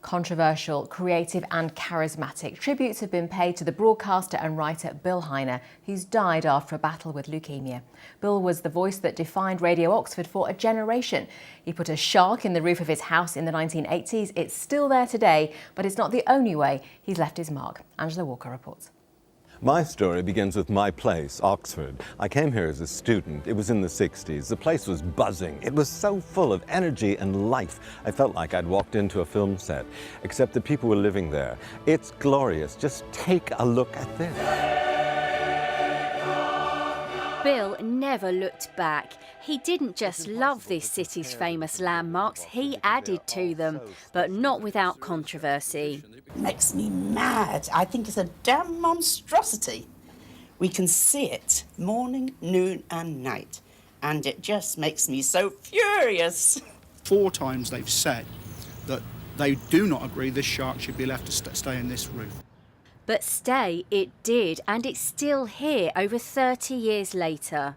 Controversial, creative and charismatic tributes have been paid to the broadcaster and writer Bill Heine, who's died after a battle with leukemia. Bill was the voice that defined Radio Oxford for a generation. He put a shark in the roof of his house in the 1980s. It's still there today, but it's not the only way he's left his mark. Angela Walker reports. My story begins with my place, Oxford. I came here as a student. It was in the 60s. The place was buzzing. It was so full of energy and life. I felt like I'd walked into a film set, except the people were living there. It's glorious. Just take a look at this. Bill never looked back. He didn't just love this city's famous landmarks, he added to them, but not without controversy. Makes me mad. I think it's a damn monstrosity. We can see it morning, noon and night, and it just makes me so furious. 4 times they've said that they do not agree this shark should be left to stay in this roof. But stay it did, and it's still here over 30 years later.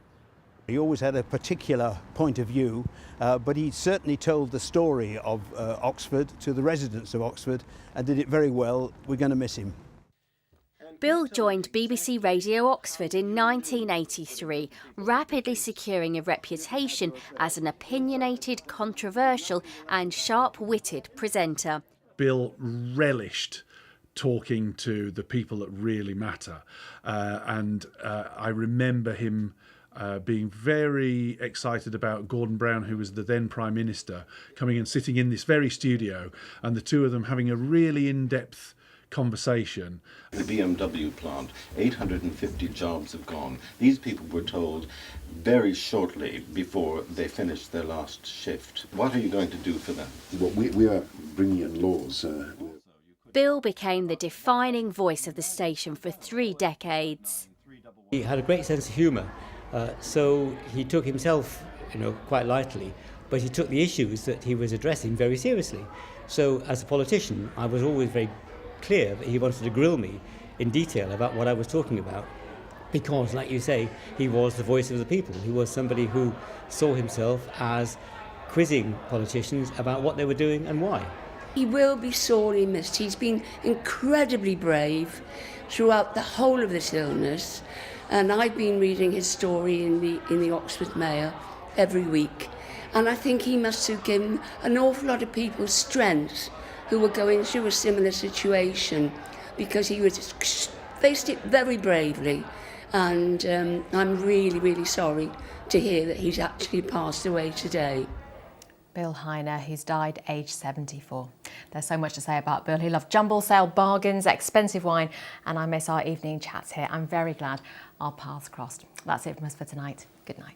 He always had a particular point of view, but he certainly told the story of Oxford to the residents of Oxford and did it very well. We're going to miss him. Bill joined BBC Radio Oxford in 1983, rapidly securing a reputation as an opinionated, controversial and sharp-witted presenter. Bill relished talking to the people that really matter. I remember him being very excited about Gordon Brown, who was the then Prime Minister, coming and sitting in this very studio, and the two of them having a really in-depth conversation. The BMW plant, 850 jobs have gone. These people were told very shortly before they finished their last shift. What are you going to do for them? Well, we are bringing in laws. Bill became the defining voice of the station for 3 decades. He had a great sense of humour, so he took himself, quite lightly, but he took the issues that he was addressing very seriously. So as a politician, I was always very clear that he wanted to grill me in detail about what I was talking about, because, like you say, he was the voice of the people. He was somebody who saw himself as quizzing politicians about what they were doing and why. He will be sorely missed. He's been incredibly brave throughout the whole of this illness, and I've been reading his story in the Oxford Mail every week, and I think he must have given an awful lot of people strength who were going through a similar situation, because he faced it very bravely, and I'm really, really sorry to hear that he's actually passed away today. Bill Heine, who's died aged 74. There's so much to say about Bill. He loved jumble sale bargains, expensive wine, and I miss our evening chats here. I'm very glad our paths crossed. That's it from us for tonight. Good night.